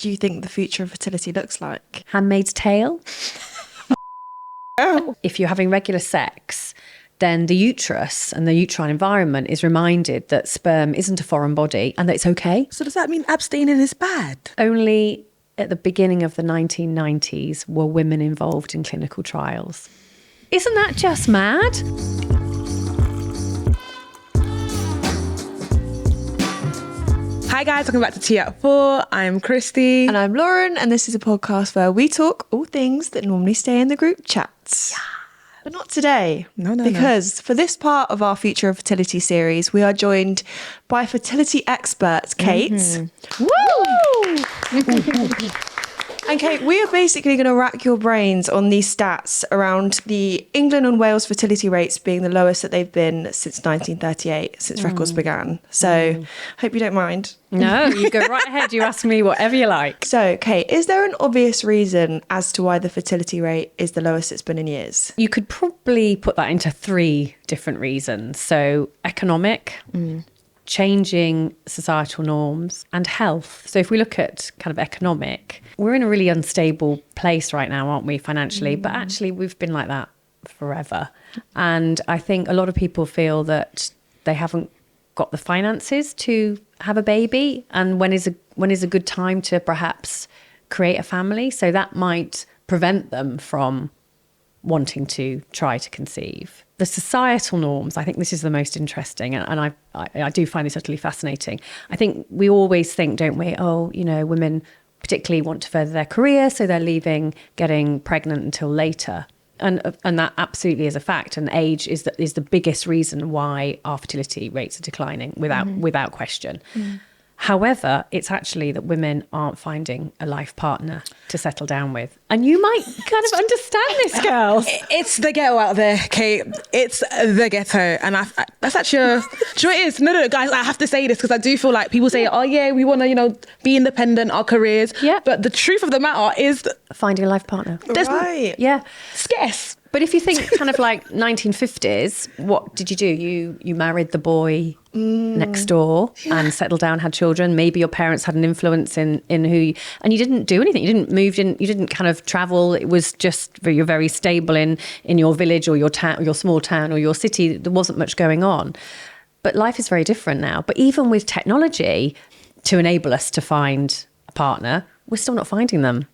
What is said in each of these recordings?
do you think the future of fertility looks like? Handmaid's Tale. Oh. If you're having regular sex, then the uterus and the uterine environment is reminded that sperm isn't a foreign body and that it's okay. So does that mean abstaining is bad? Only at the beginning of the 1990s were women involved in clinical trials. Isn't that just mad? Hi guys, welcome back to Tea at 4. I'm Christy. And I'm Lauren, and this is a podcast where we talk all things that normally stay in the group chats. Yeah. But not today. No. Because for this part of our Future of Fertility series, we are joined by fertility expert Kate. Mm-hmm. Woo! And Kate, we are basically going to rack your brains on these stats around the England and Wales fertility rates being the lowest that they've been since 1938, since records began. So hope you don't mind. No, you go right ahead. You ask me whatever you like. So, Kate, is there an obvious reason as to why the fertility rate is the lowest it's been in years? You could probably put that into three different reasons. So economic, changing societal norms, and health. So if we look at kind of economic, we're in a really unstable place right now, aren't we, financially? But actually we've been like that forever. And I think a lot of people feel that they haven't got the finances to have a baby, and when is a good time to perhaps create a family. So that might prevent them from wanting to try to conceive. The societal norms, I think this is the most interesting, and I do find this utterly fascinating. I think we always think, don't we, women particularly want to further their career, so they're leaving getting pregnant until later. And that absolutely is a fact. And age is the biggest reason why our fertility rates are declining without question. However, it's actually that women aren't finding a life partner to settle down with. And you might kind of understand this, girls. It's the ghetto out there, Kate. It's the ghetto. And that's actually do you know what it is? No, guys, I have to say this because I do feel like people say, oh yeah, we want to, be independent, our careers. Yeah. But the truth of the matter is Finding a life partner. Right. Yeah. scarce. But if you think kind of like 1950s, what did you do? You married the boy next door and settled down, had children. Maybe your parents had an influence in who and you didn't do anything. You didn't move in. You didn't kind of travel. It was just you're very stable in your village or your town, or your small town or your city. There wasn't much going on. But life is very different now. But even with technology to enable us to find a partner, we're still not finding them.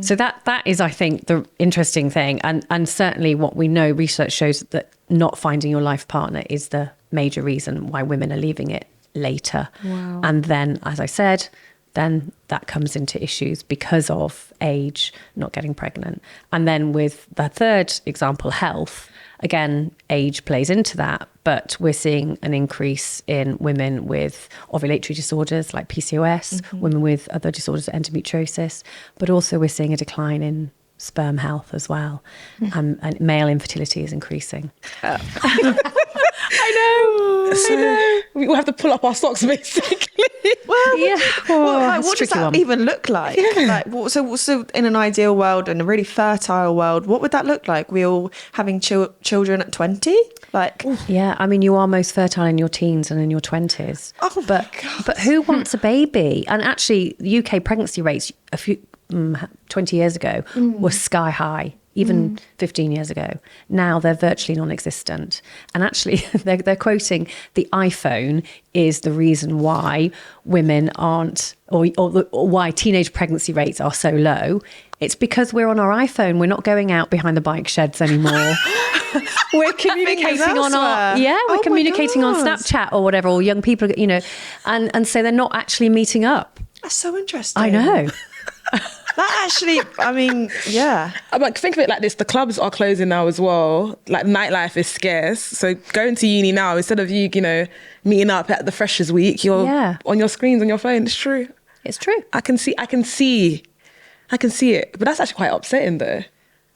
So that is, I think, the interesting thing. And certainly what we know, research shows that not finding your life partner is the major reason why women are leaving it later. Wow. And then, as I said, then that comes into issues because of age, not getting pregnant. And then with the third example, health, again, age plays into that, but we're seeing an increase in women with ovulatory disorders like PCOS, women with other disorders, endometriosis, but also we're seeing a decline in sperm health as well. And male infertility is increasing. I know. We will have to pull up our socks, basically. Well, Yeah. what does that even look like? Yeah. So in an ideal world, in a really fertile world, what would that look like? We all having children at 20? Yeah, I mean, you are most fertile in your teens and in your 20s. Oh, but who wants a baby? And actually, the UK pregnancy rates 20 years ago were sky high, even 15 years ago. Now they're virtually non-existent. And actually, they're quoting the iPhone is the reason why women aren't, or why teenage pregnancy rates are so low. It's because we're on our iPhone. We're not going out behind the bike sheds anymore. We're communicating on elsewhere. communicating on my gosh. Snapchat or whatever, or young people, and so they're not actually meeting up. That's so interesting. I know. That actually, I mean, yeah. But think of it like this, the clubs are closing now as well. Like nightlife is scarce. So going to uni now, instead of you, meeting up at the Freshers Week, you're on your screens on your phone. It's true. It's true. I can see it. But that's actually quite upsetting though.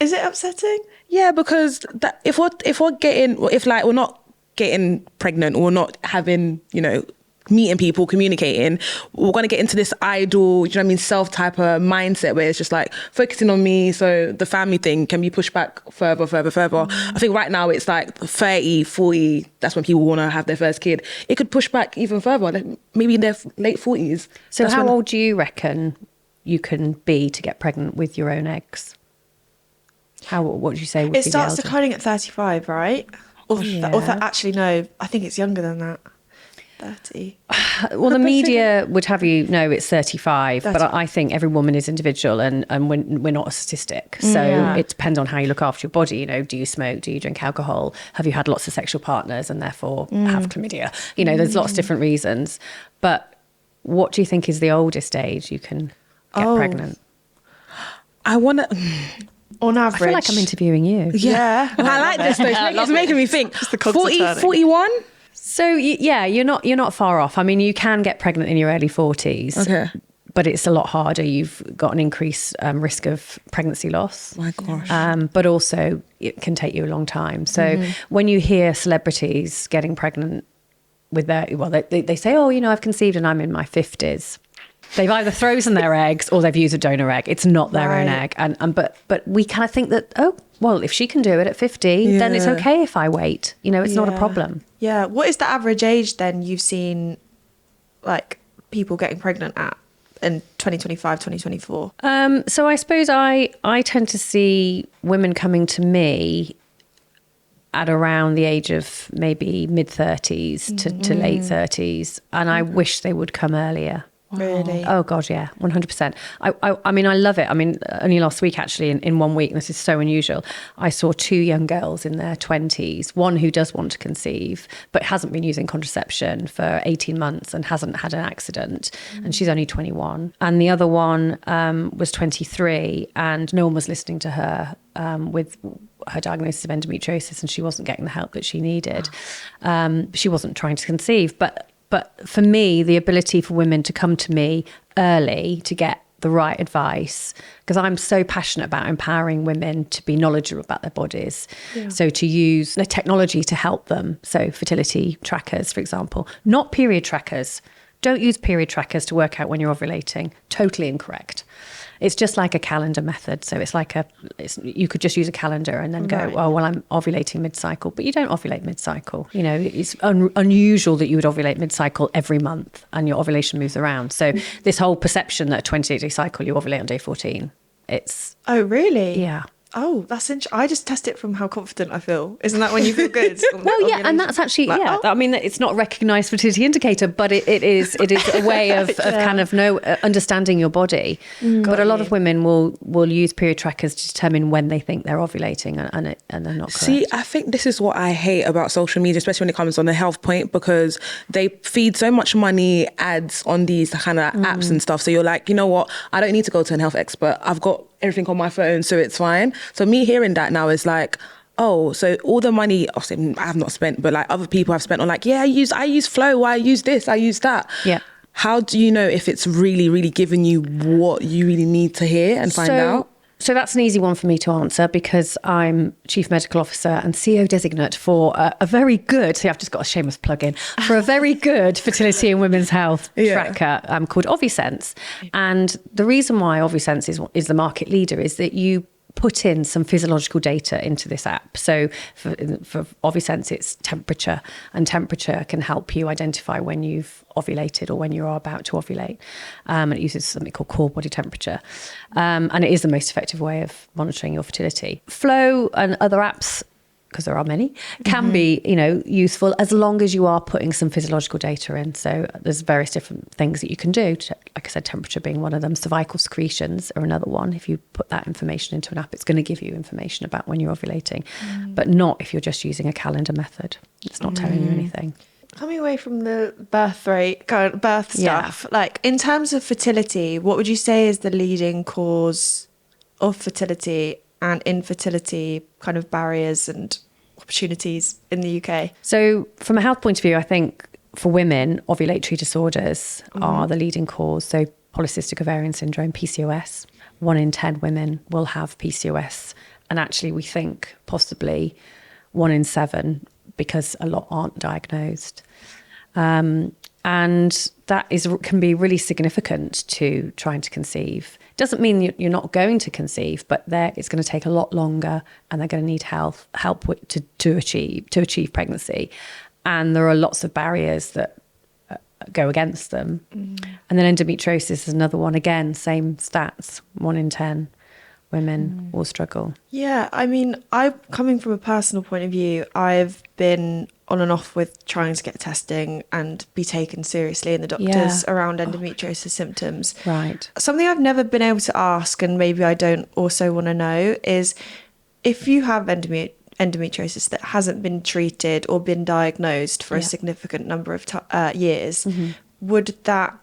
Is it upsetting? Yeah, because if we're not getting pregnant or not having, meeting people, communicating, we're going to get into this idle, self type of mindset where it's just like focusing on me. So the family thing can be pushed back further. I think right now it's like 30, 40, that's when people want to have their first kid. It could push back even further, like maybe in their late 40s. So how old do you reckon you can be to get pregnant with your own eggs? What would you say would It be starts the declining at 35, right? Actually, no, I think it's younger than that. 30. Well, the media would have you know it's 35, 30. but I think every woman is individual, and we're not a statistic. So it depends on how you look after your body. You know, do you smoke? Do you drink alcohol? Have you had lots of sexual partners and therefore have chlamydia? You know, there's lots of different reasons. But what do you think is the oldest age you can get pregnant? I want to... On average. I feel like I'm interviewing you. Yeah. I like this though. It's making me think. the cogs are 40, turning. 41? So yeah, you're not far off. I mean, you can get pregnant in your early 40s. Okay. But it's a lot harder. You've got an increased risk of pregnancy loss. My gosh. But also it can take you a long time. So when you hear celebrities getting pregnant with they say, oh, you know, I've conceived and I'm in my 50s. They've either frozen their eggs or they've used a donor egg. It's not their own egg. But we kind of think that, oh, well, if she can do it at 50, then it's okay if I wait. You know, it's not a problem. Yeah. What is the average age then you've seen, like, people getting pregnant at in 2025, 2024? So I suppose I tend to see women coming to me at around the age of maybe mid-30s to late 30s. And I wish they would come earlier. Really? Oh God, yeah, 100%. I mean, I love it. I mean, only last week actually, in 1 week, and this is so unusual, I saw 2 young girls in their 20s, one who does want to conceive, but hasn't been using contraception for 18 months and hasn't had an accident, and she's only 21. And the other one was 23, and no one was listening to her with her diagnosis of endometriosis, and she wasn't getting the help that she needed. She wasn't trying to conceive, But for me, the ability for women to come to me early to get the right advice, because I'm so passionate about empowering women to be knowledgeable about their bodies. Yeah. So to use the technology to help them. So fertility trackers, for example, not period trackers. Don't use period trackers to work out when you're ovulating. Totally incorrect. It's just like a calendar method. So it's like you could just use a calendar and then go, oh, well, I'm ovulating mid-cycle. But you don't ovulate mid-cycle. You know, it's unusual that you would ovulate mid-cycle every month and your ovulation moves around. So this whole perception that a 28-day cycle, you ovulate on day 14, it's... Oh, really? Yeah. Oh, that's interesting. I just test it from how confident I feel. Isn't that when you feel good? Well, yeah, and that's actually, I mean, it's not a recognised fertility indicator, but it is a way of kind of understanding your body. But a lot of women will use period trackers to determine when they think they're ovulating, and they're not correct. See, I think this is what I hate about social media, especially when it comes on the health point, because they feed so much money ads on these kind of apps and stuff. So you're like, you know what? I don't need to go to a health expert. I've got everything on my phone, so it's fine. So me hearing that now is like, oh, so all the money I have not spent, but like other people have spent on like, yeah, I use Flow, I use this, I use that. Yeah. How do you know if it's really, really giving you what you really need to hear and find out? So that's an easy one for me to answer, because I'm Chief Medical Officer and CEO designate for a very good, see, I've just got a shameless plug in, for a very good fertility and women's health tracker called Ovisense. And the reason why Ovisense is the market leader is that you put in some physiological data into this app. So for Ovisense, it's temperature, and temperature can help you identify when you've ovulated or when you're about to ovulate. And it uses something called core body temperature. And it is the most effective way of monitoring your fertility. Flow and other apps, because there are many, can be, useful as long as you are putting some physiological data in. So there's various different things that you can do. Like I said, temperature being one of them. Cervical secretions are another one. If you put that information into an app, it's going to give you information about when you're ovulating, but not if you're just using a calendar method. It's not telling you anything. Coming away from the birth stuff, like in terms of fertility, what would you say is the leading cause of fertility and infertility kind of barriers and opportunities in the UK? So from a health point of view, I think for women, ovulatory disorders are the leading cause. So polycystic ovarian syndrome, PCOS. 1 in 10 women will have PCOS. And actually we think possibly 1 in 7, because a lot aren't diagnosed. And that can be really significant to trying to conceive. Doesn't mean you're not going to conceive, but it's going to take a lot longer, and they're going to need help to achieve pregnancy. And there are lots of barriers that go against them. And then endometriosis is another one. Again, same stats, 1 in 10 women will struggle. Yeah, I mean, coming from a personal point of view, I've been on and off with trying to get testing and be taken seriously in the doctors around endometriosis symptoms. Right. Something I've never been able to ask, and maybe I don't also want to know, is if you have endometriosis that hasn't been treated or been diagnosed for a significant number of years, would that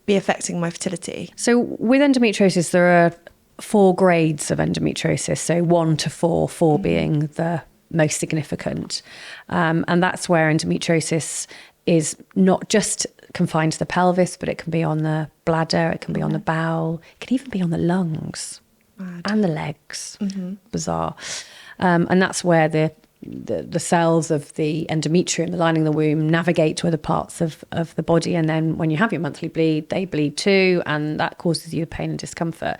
be affecting my fertility? So with endometriosis, there are 4 grades of endometriosis. So 1 to 4, 4 being the most significant. And that's where endometriosis is not just confined to the pelvis, but it can be on the bladder, it can be on the bowel, it can even be on the lungs and the legs. Bizarre. And that's where the cells of the endometrium, the lining of the womb, navigate to other parts of the body. And then when you have your monthly bleed, they bleed too, and that causes you pain and discomfort.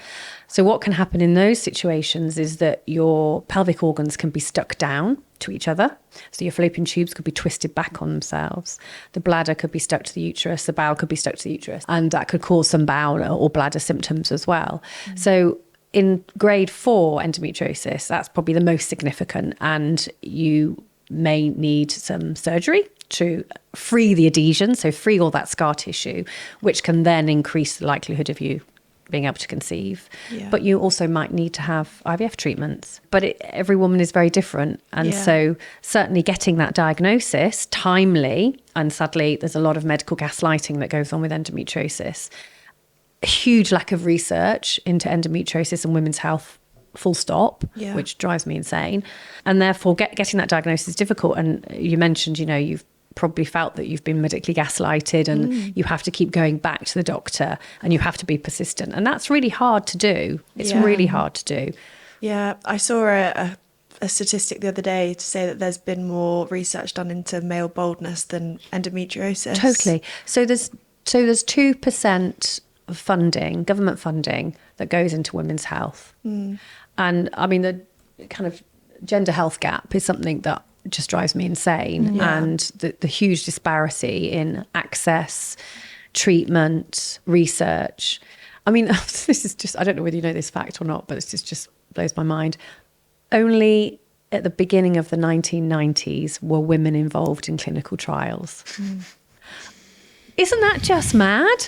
So what can happen in those situations is that your pelvic organs can be stuck down to each other. So your fallopian tubes could be twisted back on themselves. The bladder could be stuck to the uterus. The bowel could be stuck to the uterus. And that could cause some bowel or bladder symptoms as well. So in grade 4 endometriosis, that's probably the most significant, and you may need some surgery to free the adhesion, so free all that scar tissue, which can then increase the likelihood of you being able to conceive. But you also might need to have IVF treatments. But every woman is very different. And so certainly getting that diagnosis timely, and sadly there's a lot of medical gaslighting that goes on with endometriosis. A huge lack of research into endometriosis and women's health, full stop, which drives me insane. And therefore getting that diagnosis is difficult. And you mentioned, you've probably felt that you've been medically gaslighted, and you have to keep going back to the doctor, and you have to be persistent. And that's really hard to do. It's really hard to do. Yeah, I saw a statistic the other day to say that there's been more research done into male baldness than endometriosis. Totally. So there's 2% of funding, government funding, that goes into women's health. And I mean, the kind of gender health gap is something that just drives me insane. And the huge disparity in access, treatment, research. I mean, this is just, I don't know whether you know this fact or not, but it just blows my mind. Only at the beginning of the 1990s were women involved in clinical trials. Isn't that just mad?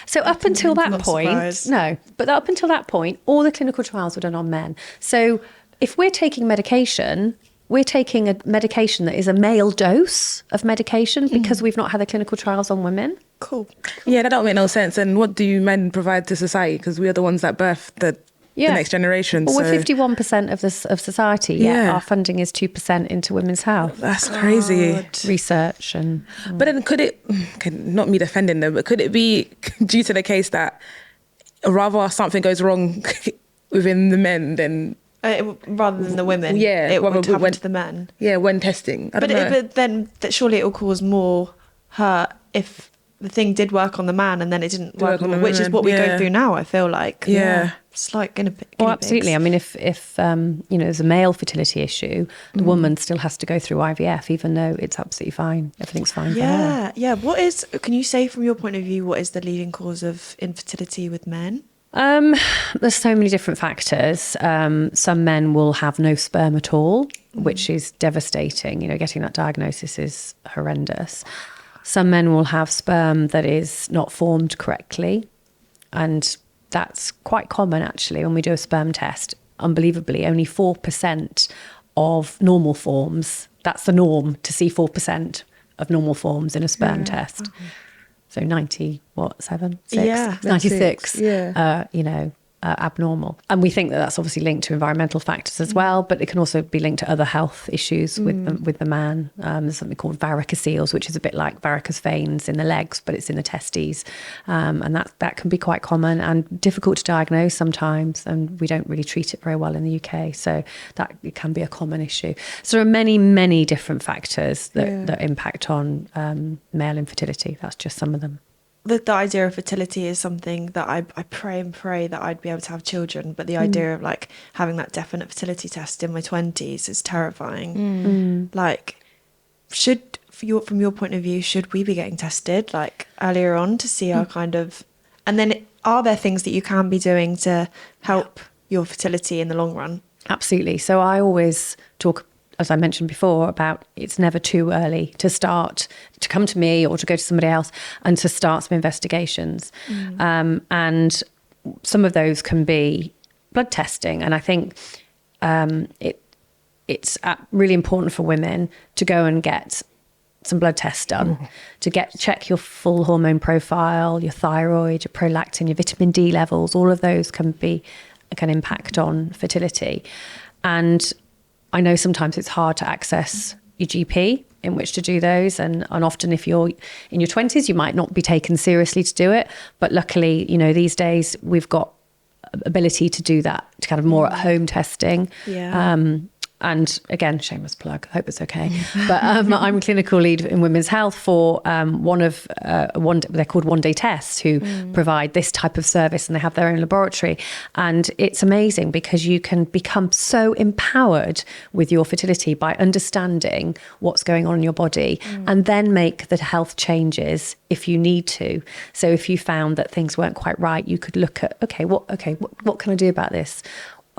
So up until that point, up until that point, all the clinical trials were done on men. So if we're taking medication, we're taking a medication that is a male dose of medication because we've not had the clinical trials on women. Cool. Yeah, that don't make no sense. And what do you men provide to society? Because we are the ones that birth the next generation. Well, we're 51% of society, yet our funding is 2% into women's health. That's crazy. Research and... But then could it, not me defending them, but could it be due to the case that rather something goes wrong within the men than... rather than the women, it would happen to the men. Yeah, when testing. I don't know. But then surely it will cause more hurt if the thing did work on the man and then it didn't work on the woman, which is what we go through now, I feel like. Yeah. It's like guinea pigs. Well, absolutely. I mean, if there's a male fertility issue, the woman still has to go through IVF, even though it's absolutely fine. Everything's fine for her. Yeah. Can you say from your point of view, what is the leading cause of infertility with men? There's so many different factors. Some men will have no sperm at all, which is devastating. Getting that diagnosis is horrendous. Some men will have sperm that is not formed correctly. And that's quite common, actually, when we do a sperm test. Unbelievably, only 4% of normal forms. That's the norm, to see 4% of normal forms in a sperm test. So 96, abnormal. And we think that that's obviously linked to environmental factors as well, but it can also be linked to other health issues with the man. There's something called varicoceles, which is a bit like varicose veins in the legs, but it's in the testes. And that can be quite common and difficult to diagnose sometimes, and we don't really treat it very well in the UK. So that it can be a common issue. So there are many, many different factors that impact on male infertility. That's just some of them. The idea of fertility is something that I pray and pray that I'd be able to have children, but the idea of like having that definite fertility test in my 20s is terrifying. Like, should from your point of view, should we be getting tested like earlier on to see our kind of, and then are there things that you can be doing to help your fertility in the long run? Absolutely. So I always talk, as I mentioned before, about it's never too early to start, to come to me or to go to somebody else and to start some investigations. And some of those can be blood testing. And I think it's really important for women to go and get some blood tests done, to check your full hormone profile, your thyroid, your prolactin, your vitamin D levels. All of those can impact on fertility. And I know sometimes it's hard to access your GP in which to do those. And often if you're in your 20s, you might not be taken seriously to do it. But luckily, these days we've got ability to do that, to kind of more at home testing. And again, shameless plug, I hope it's okay. But I'm clinical lead in women's health for they're called One Day Tests, who provide this type of service, and they have their own laboratory. And it's amazing because you can become so empowered with your fertility by understanding what's going on in your body and then make the health changes if you need to. So if you found that things weren't quite right, you could look at, what can I do about this?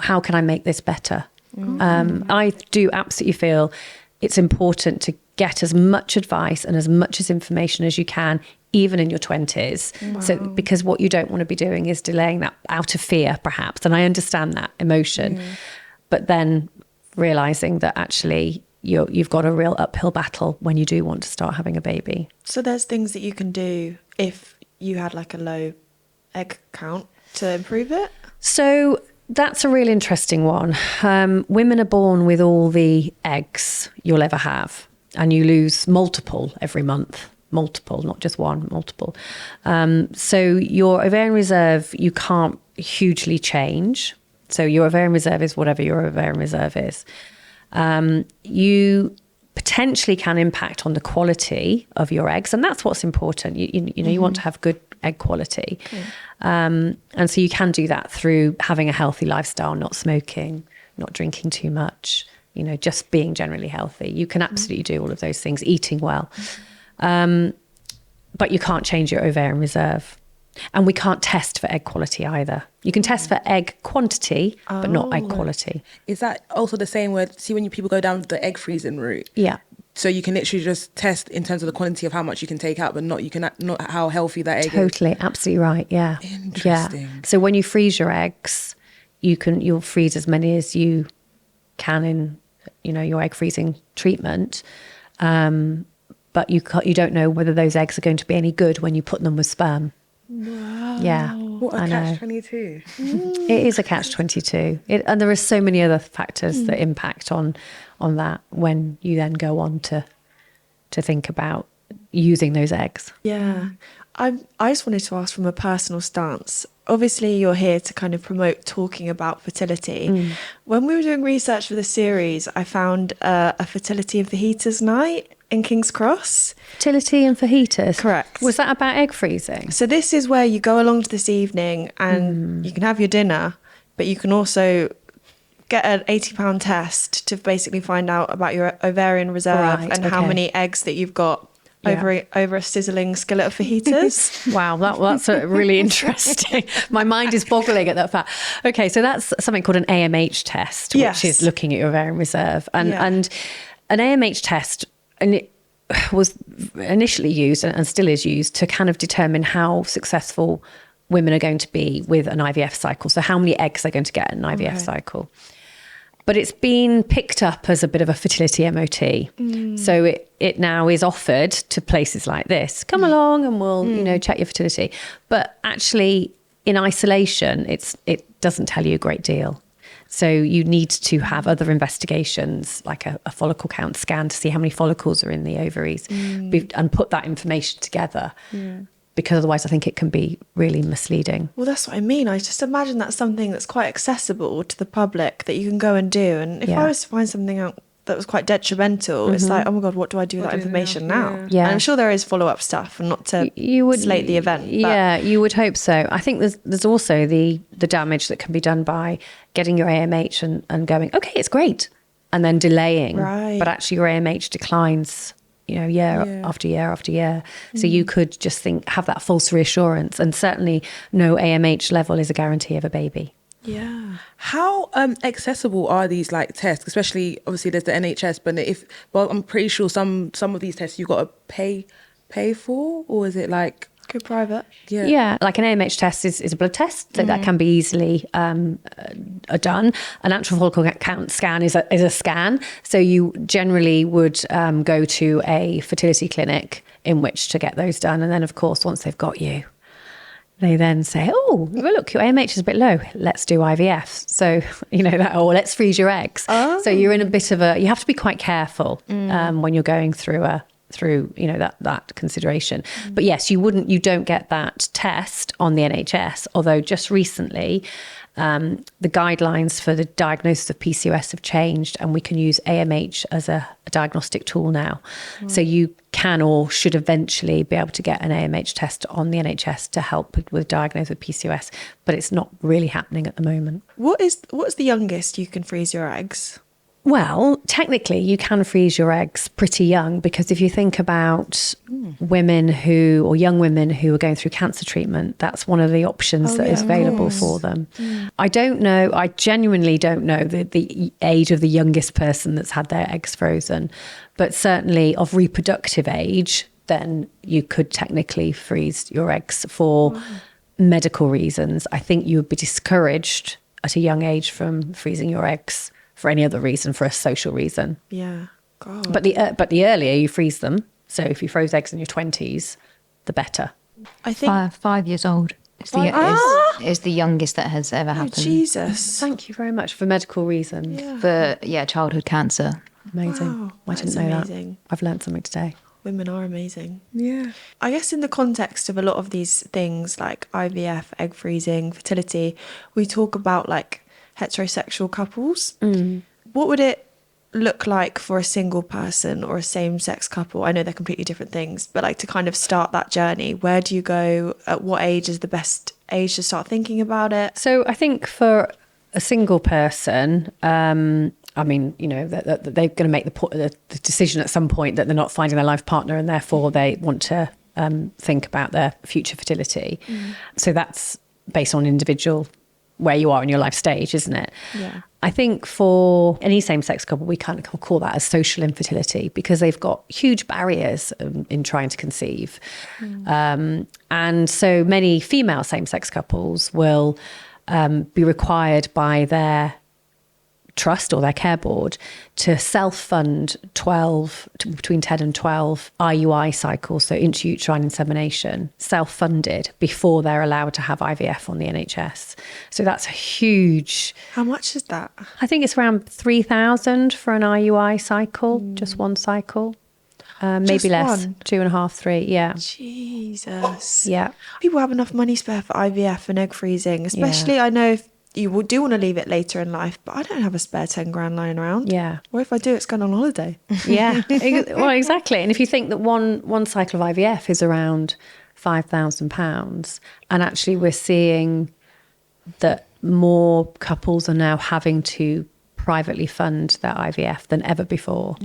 How can I make this better? I do absolutely feel it's important to get as much advice and as much as information as you can, even in your 20s. Wow. So, because what you don't want to be doing is delaying that out of fear, perhaps. And I understand that emotion, but then realizing that actually you've got a real uphill battle when you do want to start having a baby. So there's things that you can do if you had like a low egg count to improve it? So that's a really interesting one. Women are born with all the eggs you'll ever have, and you lose multiple every month. Multiple, not just one, multiple. So your ovarian reserve, you can't hugely change. So your ovarian reserve is whatever your ovarian reserve is. You potentially can impact on the quality of your eggs, and that's what's important. You want to have good egg quality. And so you can do that through having a healthy lifestyle, not smoking, not drinking too much, just being generally healthy. You can absolutely do all of those things, eating well. But you can't change your ovarian reserve. And we can't test for egg quality either. You can test for egg quantity, but not egg quality. Is that also the same with, see, when people go down the egg freezing route? Yeah. So you can literally just test in terms of the quantity of how much you can take out, but not how healthy that egg is. Totally, absolutely right. Yeah. Interesting. Yeah. So when you freeze your eggs, you'll freeze as many as you can in, your egg freezing treatment. But you don't know whether those eggs are going to be any good when you put them with sperm. Wow. Yeah. What a catch-22. It is a catch-22. And there are so many other factors that impact on that when you then go on to think about using those eggs. Yeah. I just wanted to ask from a personal stance. Obviously, you're here to kind of promote talking about fertility. When we were doing research for the series, I found a fertility and fajitas night in King's Cross. Fertility and fajitas? Correct. Was that about egg freezing? So this is where you go along to this evening and you can have your dinner, but you can also get an £80 test to basically find out about your ovarian reserve how many eggs that you've got over a sizzling skillet of fajitas. Wow, that's really interesting. My mind is boggling at that fact. Okay, so that's something called an AMH test, which is looking at your ovarian reserve. And an AMH test, and it was initially used and still is used to kind of determine how successful women are going to be with an IVF cycle. So how many eggs they're going to get in an IVF cycle. But it's been picked up as a bit of a fertility MOT. So it now is offered to places like this. Come along and we'll, check your fertility. But actually, in isolation, it doesn't tell you a great deal. So you need to have other investigations, like a follicle count scan to see how many follicles are in the ovaries and put that information together. Because otherwise I think it can be really misleading. Well, that's what I mean. I just imagine that's something that's quite accessible to the public that you can go and do. And if I was to find something out that was quite detrimental, it's like, oh my God, what do I do with that information now? Yeah. And I'm sure there is follow-up stuff, and not to slate the event. But yeah, you would hope so. I think there's also the damage that can be done by getting your AMH and going, okay, it's great, and then delaying. Right. But actually your AMH declines year Yeah. after year after year. So you could just have that false reassurance, and certainly no AMH level is a guarantee of a baby. Yeah. How accessible are these like tests? Especially, obviously, there's the NHS, but I'm pretty sure some of these tests you got to pay for, or is it like Go private. Yeah, like an AMH test is a blood test, so that can be easily done. A natural follicle count scan is a scan, so you generally would go to a fertility clinic in which to get those done, and then of course once they've got you, they then say, oh, well, look, your AMH is a bit low. Let's do IVF. So, or let's freeze your eggs. Oh. So you're in a bit of you have to be quite careful when you're going through that consideration. But yes, you don't get that test on the NHS, although just recently the guidelines for the diagnosis of PCOS have changed, and we can use AMH as a diagnostic tool now. So you can or should eventually be able to get an AMH test on the NHS to help with diagnosis of PCOS, but it's not really happening at the moment. What's the youngest you can freeze your eggs? Well, technically, you can freeze your eggs pretty young, because if you think about young women who are going through cancer treatment, that's one of the options that is available for them. I don't know, I genuinely don't know the age of the youngest person that's had their eggs frozen, but certainly of reproductive age, then you could technically freeze your eggs for medical reasons. I think you would be discouraged at a young age from freezing your eggs for any other reason, for a social reason. Yeah. God. But the earlier you freeze them, so if you froze eggs in your 20s, the better. I think 5 years old is the youngest that has ever happened. Jesus. Thank you very much, for medical reasons. Yeah. For childhood cancer. Amazing. Wow, I didn't that's know amazing. that. I've learned something today. Women are amazing. Yeah. I guess in the context of a lot of these things like IVF, egg freezing, fertility, we talk about like heterosexual couples. What would it look like for a single person or a same-sex couple? I know they're completely different things, but like to kind of start that journey, where do you go? At what age is the best age to start thinking about it? So I think for a single person, they're going to make the decision at some point that they're not finding their life partner, and therefore they want to think about their future fertility. So that's based on individual, where you are in your life stage, isn't it? Yeah. I think for any same-sex couple, we kind of call that as social infertility, because they've got huge barriers in trying to conceive. And so many female same-sex couples will be required by their trust or their care board to self-fund between 10 and 12 IUI cycles, so intrauterine insemination, self-funded before they're allowed to have IVF on the NHS. So that's a huge... How much is that? I think it's around 3,000 for an IUI cycle, just one cycle. Maybe Just less, one? 2.5, 3, yeah. Jesus. Yeah. People have enough money spare for IVF and egg freezing, especially I know if you do want to leave it later in life, but I don't have a spare 10 grand lying around. Yeah. Or if I do, it's going on holiday. Yeah, well, exactly. And if you think that one cycle of IVF is around £5,000, and actually we're seeing that more couples are now having to privately fund their IVF than ever before,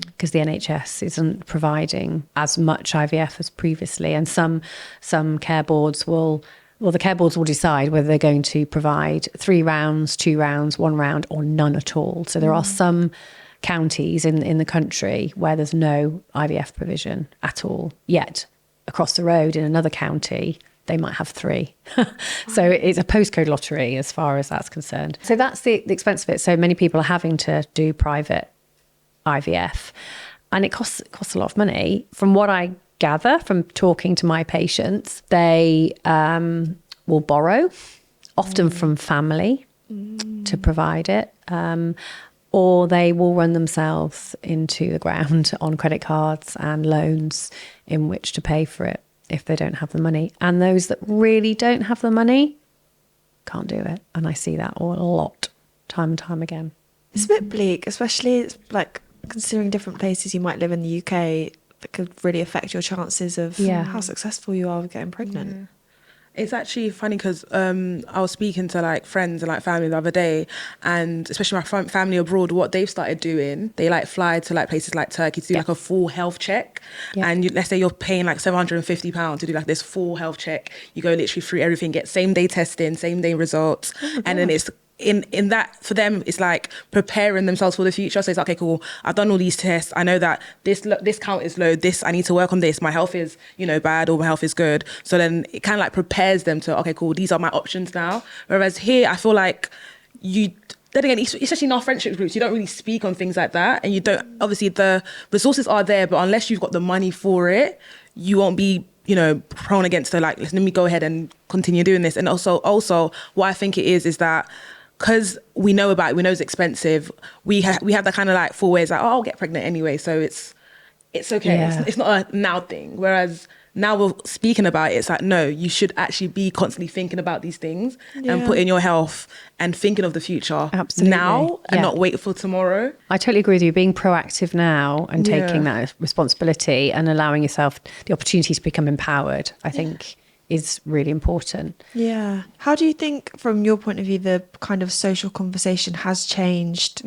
because the NHS isn't providing as much IVF as previously. And some care boards the care boards will decide whether they're going to provide 3 rounds, 2 rounds, 1 round, or none at all. So there are some counties in the country where there's no IVF provision at all. Yet across the road in another county, they might have 3. So it's a postcode lottery as far as that's concerned. So that's the expense of it. So many people are having to do private IVF, and it costs a lot of money. From what I gather from talking to my patients, they will borrow, often from family, to provide it, or they will run themselves into the ground on credit cards and loans in which to pay for it if they don't have the money. And those that really don't have the money can't do it. And I see that a lot, time and time again. It's a bit bleak, especially like considering different places you might live in the UK that could really affect your chances of how successful you are with getting pregnant. It's actually funny because I was speaking to like friends and like family the other day, and especially my family abroad, what they've started doing, they like fly to like places like Turkey to do like a full health check. And let's say you're paying like £750 to do like this full health check. You go literally through everything, get same day testing, same day results. And then it's in that, for them, it's like preparing themselves for the future. So it's like, okay, cool, I've done all these tests. I know that this count is low. This, I need to work on this. My health is, bad, or my health is good. So then it kind of like prepares them to, okay, cool, these are my options now. Whereas here, I feel like then again, especially in our friendship groups, you don't really speak on things like that. And you don't, obviously the resources are there, but unless you've got the money for it, you won't be, prone against the like, let me go ahead and continue doing this. And also what I think it is that, because we know about it, we know it's expensive, we have that kind of like full ways like, oh, I'll get pregnant anyway, so it's okay. Yeah. It's not a now thing. Whereas now we're speaking about it, it's like, no, you should actually be constantly thinking about these things and putting your health and thinking of the future now and not wait for tomorrow. I totally agree with you. Being proactive now and taking that responsibility and allowing yourself the opportunity to become empowered, I think is really important. Yeah. How do you think, from your point of view, the kind of social conversation has changed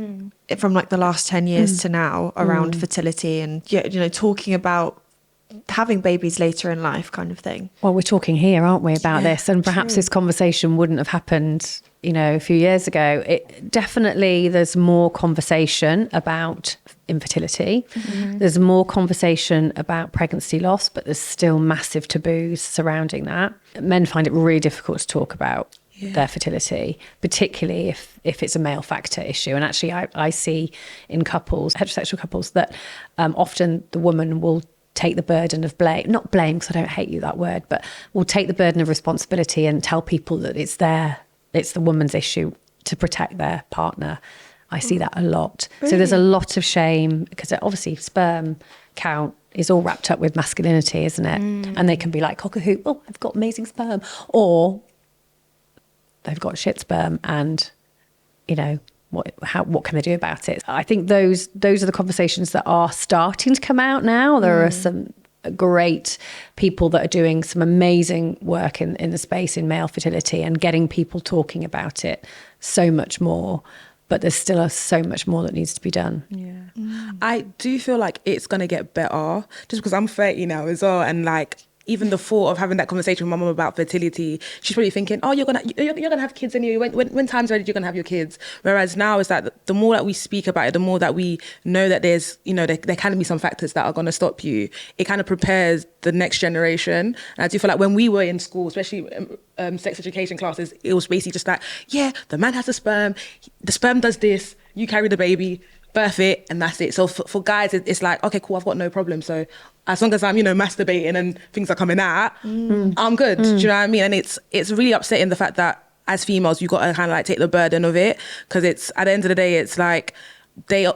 from like the last 10 years to now around fertility and, talking about having babies later in life kind of thing? Well, we're talking here, aren't we, about this? And perhaps this conversation wouldn't have happened, a few years ago. Definitely there's more conversation about infertility. There's more conversation about pregnancy loss, but there's still massive taboos surrounding that. Men find it really difficult to talk about their fertility, particularly if it's a male factor issue. And actually I see in couples, heterosexual couples, that often the woman will take the burden of not blame, because I don't hate you that word, but will take the burden of responsibility and tell people that it's the woman's issue to protect their partner. I see that a lot. Really? So there's a lot of shame, because obviously sperm count is all wrapped up with masculinity, isn't it? And they can be like cock a hoop, oh, I've got amazing sperm, or they've got shit sperm, and what can they do about it? I think those are the conversations that are starting to come out now. There are some great people that are doing some amazing work in the space in male fertility and getting people talking about it so much more. But there's still so much more that needs to be done. Yeah. I do feel like it's going to get better, just because I'm 30 now as well. And like, even the thought of having that conversation with my mum about fertility, she's probably thinking, oh, you're gonna have kids anyway. When time's ready, you're gonna have your kids. Whereas now is that the more that we speak about it, the more that we know that there's, there can be some factors that are gonna stop you. It kind of prepares the next generation. And I do feel like when we were in school, especially sex education classes, it was basically just like, yeah, the man has the sperm does this, you carry the baby, birth it, and that's it. So for guys, it's like, okay, cool, I've got no problem. So as long as I'm, masturbating and things are coming out, I'm good. Do you know what I mean? And it's really upsetting, the fact that as females, you got to kind of like take the burden of it, because it's, at the end of the day, it's like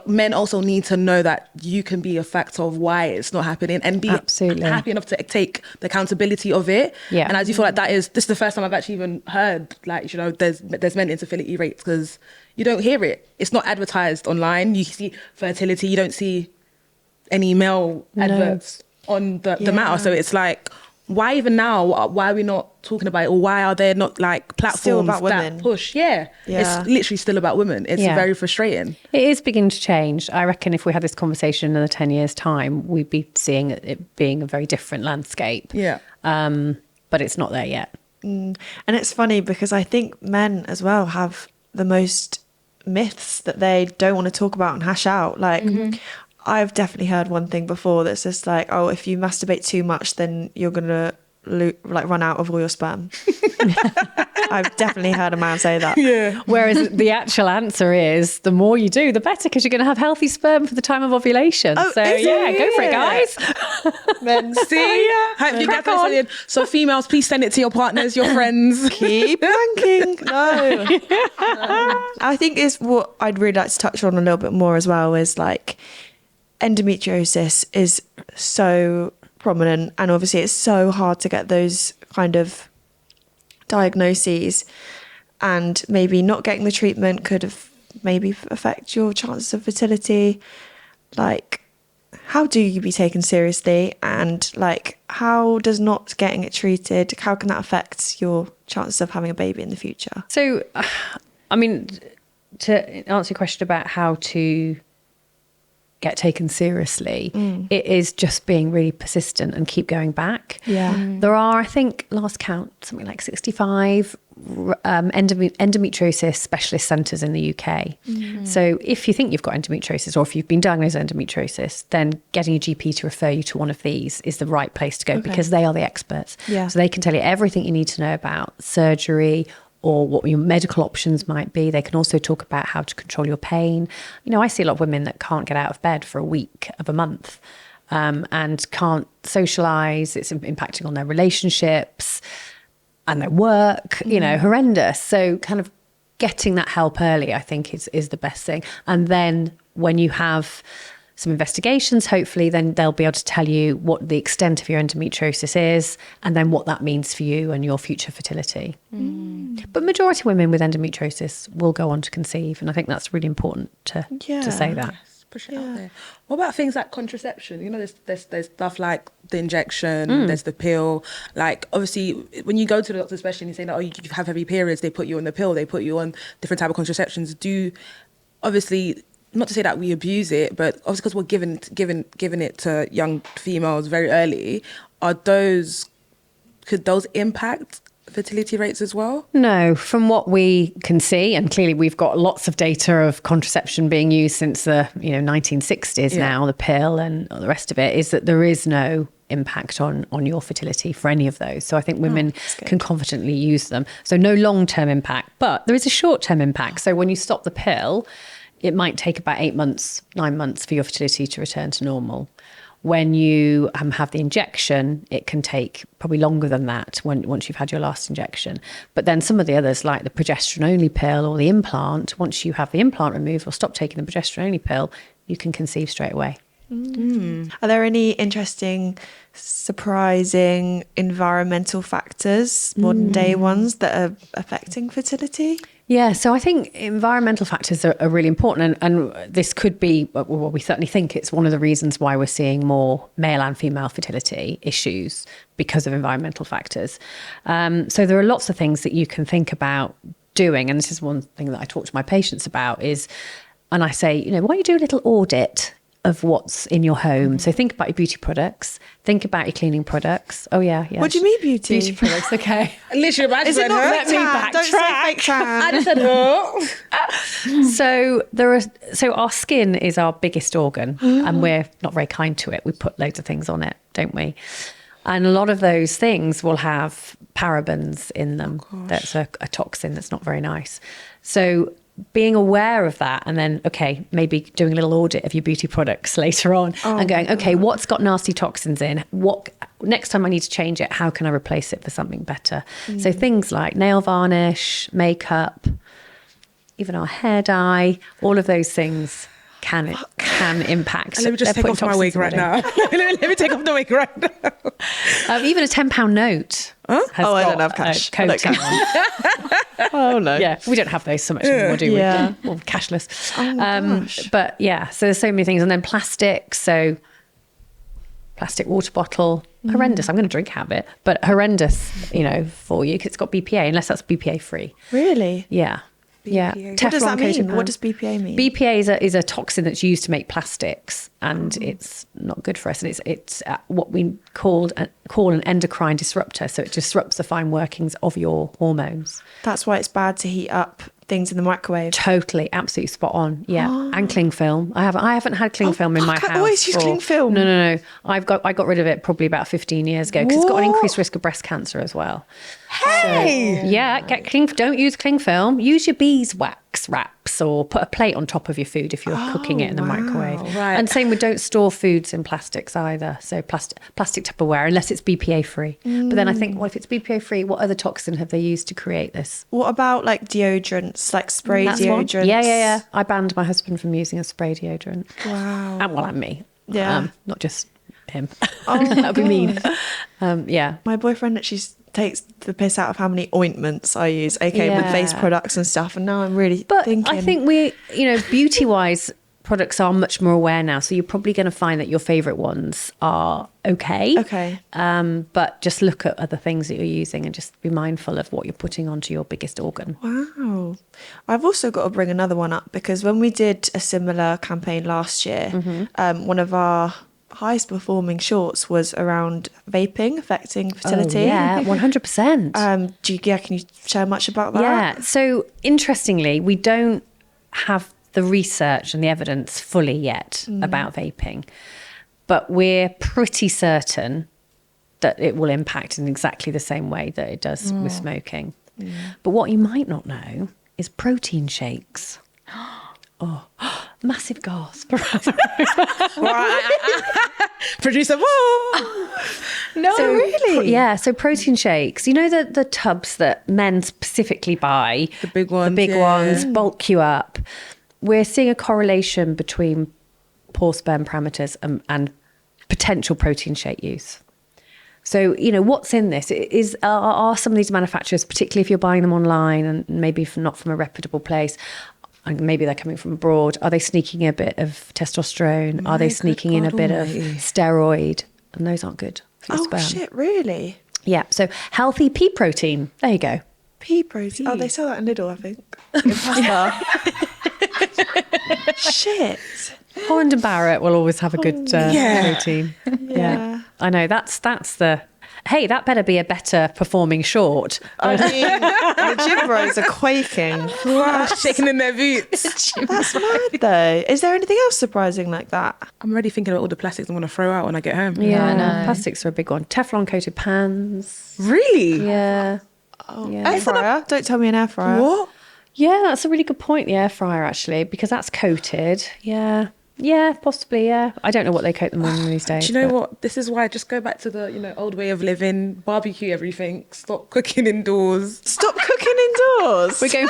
men also need to know that you can be a factor of why it's not happening, and be happy enough to take the accountability of it. Yeah. And I do feel like this is the first time I've actually even heard, like, there's men infertility rates, because you don't hear it. It's not advertised online. You see fertility, you don't see any male adverts on the matter. So it's like, why even now? Why are we not talking about it? Or why are there not like platforms that push? Yeah. It's literally still about women. It's very frustrating. It is beginning to change. I reckon if we had this conversation in another 10 years' time, we'd be seeing it being a very different landscape. Yeah. But it's not there yet. And it's funny, because I think men as well have the most myths that they don't want to talk about and hash out. Like, I've definitely heard one thing before that's just like, oh, if you masturbate too much, then you're gonna run out of all your sperm. I've definitely heard a man say that. Yeah. Whereas the actual answer is, the more you do, the better, because you're going to have healthy sperm for the time of ovulation. Oh, so go for it, guys. Then see, hope you get this. So females, please send it to your partners, your friends. Keep wanking. No. I think is what I'd really like to touch on a little bit more as well, is like, endometriosis is so prominent, and obviously it's so hard to get those kind of diagnoses, and maybe not getting the treatment could have maybe affect your chances of fertility. Like, how do you be taken seriously, and like how does not getting it treated, how can that affect your chances of having a baby in the future? So, I mean, to answer your question about how to get taken seriously, it is just being really persistent and keep going back. Yeah. There are, I think, last count, something like 65 endometriosis specialist centres in the UK. So if you think you've got endometriosis, or if you've been diagnosed with endometriosis, then getting a GP to refer you to one of these is the right place to go, because they are the experts. Yeah. So they can tell you everything you need to know about surgery or what your medical options might be. They can also talk about how to control your pain. You know, I see a lot of women that can't get out of bed for a week of a month, and can't socialise. It's impacting on their relationships and their work, you know, horrendous. So kind of getting that help early, I think, is the best thing. And then when you have some investigations, hopefully, then they'll be able to tell you what the extent of your endometriosis is, and then what that means for you and your future fertility. But majority of women with endometriosis will go on to conceive, and I think that's really important to say that. Push it out there. What about things like contraception? You know, there's stuff like the injection, there's the pill. Like, obviously, when you go to the doctor, especially, and you say that, oh, you have heavy periods, they put you on the pill, they put you on different type of contraceptions. Obviously, not to say that we abuse it, but obviously because we're giving it to young females very early, could those impact fertility rates as well? No, from what we can see, and clearly we've got lots of data of contraception being used since the 1960s now, the pill and the rest of it, is that there is no impact on your fertility for any of those. So I think women can confidently use them. So no long-term impact, but there is a short-term impact. So when you stop the pill, it might take about 8 months, 9 months for your fertility to return to normal. When you have the injection, it can take probably longer than that once you've had your last injection. But then some of the others, like the progesterone-only pill or the implant, once you have the implant removed or stop taking the progesterone-only pill, you can conceive straight away. Are there any interesting, surprising environmental factors, modern day ones, that are affecting fertility? Yeah, so I think environmental factors are really important, and this could be, well, we certainly think it's one of the reasons why we're seeing more male and female fertility issues, because of environmental factors. So there are lots of things that you can think about doing, and this is one thing that I talk to my patients about and I say, why don't you do a little audit of what's in your home? So think about your beauty products, think about your cleaning products. Oh yeah. What do you mean beauty? Beauty products, okay. Literally, Is it not fake tan? Don't say fake tan. I just said, So our skin is our biggest organ, and we're not very kind to it. We put loads of things on it, don't we? And a lot of those things will have parabens in them. That's a toxin that's not very nice. So being aware of that, and then, maybe doing a little audit of your beauty products later on, and going, what's got nasty toxins in? What next time I need to change it, how can I replace it for something better? So things like nail varnish, makeup, even our hair dye, all of those things can impact. Let me just take off my wig right now. Let me take off the wig right now. Even a £10 note. I don't have cash. Coating on. Oh no. Yeah, we don't have those so much anymore, do we? Yeah. Or cashless. Oh my gosh. But yeah, so there's so many things. And then plastic. So plastic water bottle, horrendous. I'm going to drink out of it, but horrendous, for you, because it's got BPA, unless that's BPA free. Really? Yeah. Yeah. What does that mean? What does BPA mean? BPA is a toxin that's used to make plastics, and it's not good for us. And it's what we call an endocrine disruptor. So it disrupts the fine workings of your hormones. That's why it's bad to heat up things in the microwave. Totally, absolutely spot on. Yeah, and cling film. I haven't had cling film in my house. I always use cling film. No. I got rid of it probably about 15 years ago, because it's got an increased risk of breast cancer as well. Hey! So, yeah, don't use cling film. Use your beeswax wraps, or put a plate on top of your food if you're cooking it in the microwave. Right. And same with, don't store foods in plastics either. So plastic Tupperware, unless it's BPA free. But then I think, if it's BPA free, what other toxin have they used to create this? What about like deodorants, like spray That's one. deodorants? Yeah. I banned my husband from using a spray deodorant. Wow. And me. Yeah. Not just him. Oh, that would be mean. Yeah. My boyfriend actually takes the piss out of how many ointments I use, with face products and stuff. And now I'm really But thinking. I think we, beauty-wise, products are much more aware now. So you're probably going to find that your favorite ones are okay. Okay. But just look at other things that you're using and just be mindful of what you're putting onto your biggest organ. Wow. I've also got to bring another one up because when we did a similar campaign last year, one of our highest performing shorts was around vaping affecting fertility. Oh, yeah, 100%. Can you share much about that? Yeah. So interestingly, we don't have the research and the evidence fully yet about vaping, but we're pretty certain that it will impact in exactly the same way that it does with smoking. But what you might not know is protein shakes. Oh, massive gasp. Producer, No, So, really? Yeah, so protein shakes. You know the tubs that men specifically buy? The big ones, The big yeah. ones, bulk you up. We're seeing a correlation between poor sperm parameters and potential protein shake use. So, what's in this? Are some of these manufacturers, particularly if you're buying them online and maybe not from a reputable place, and maybe they're coming from abroad, are they sneaking a bit of testosterone? Are they My sneaking good in a God bit almighty. of steroid? And those aren't good for your Oh, sperm. shit, really? Yeah, so healthy pea protein. There you go. Pea protein. Oh, they sell that in Lidl, I think. In pasta. Shit. Holland and Barrett will always have a good Yeah. protein. Yeah. I know. That's the. Hey, that better be a better performing short. I mean, the gym bros are quaking. shaking in their boots. That's mad, though. Is there anything else surprising like that? I'm already thinking about all the plastics I'm going to throw out when I get home. Yeah, I know. plastics are a big one. Teflon coated pans. Really? Yeah. Air fryer? Don't tell me an air fryer. What? Yeah, that's a really good point, the air fryer, actually, because that's coated. Yeah. Yeah, possibly, yeah. I don't know what they coat them on these days. Do you know but- what? This is why just go back to the old way of living, barbecue everything, stop cooking indoors. Stop cooking indoors. We're going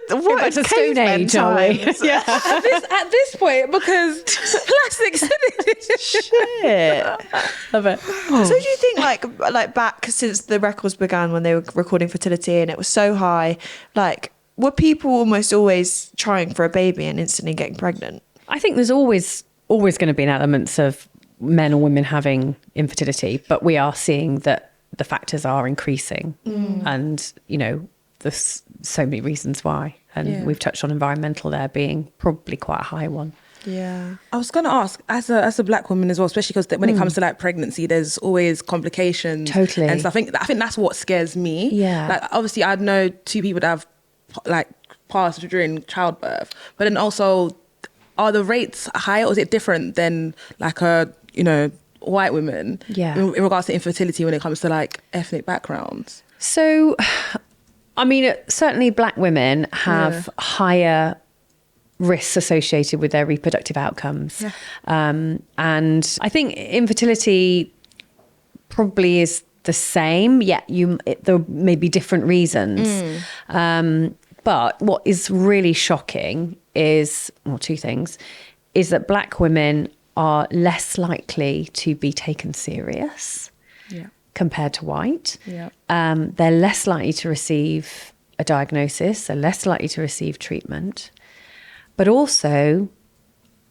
What back is to Stone caveman Age, are we? times? Yeah. at this point, because plastics. Shit. Love it. So do you think like back since the records began when they were recording fertility and it was so high, like were people almost always trying for a baby and instantly getting pregnant? I think there's always going to be an elements of men or women having infertility, but we are seeing that the factors are increasing, and there's so many reasons why, and we've touched on environmental there being probably quite a high one. Yeah. I was going to ask, as a black woman as well, especially because when it comes to like pregnancy, there's always complications. Totally. And stuff. I think that's what scares me. Yeah. Like obviously, I know two people that have like passed during childbirth, but then also, are the rates higher or is it different than like white women? Yeah. In regards to infertility when it comes to like ethnic backgrounds. So, I mean, certainly black women have higher risks associated with their reproductive outcomes. Yeah. And I think infertility probably is the same, yet there may be different reasons. But what is really shocking is, well, two things, is that black women are less likely to be taken serious compared to white. Yeah. They're less likely to receive a diagnosis, they're less likely to receive treatment. But also,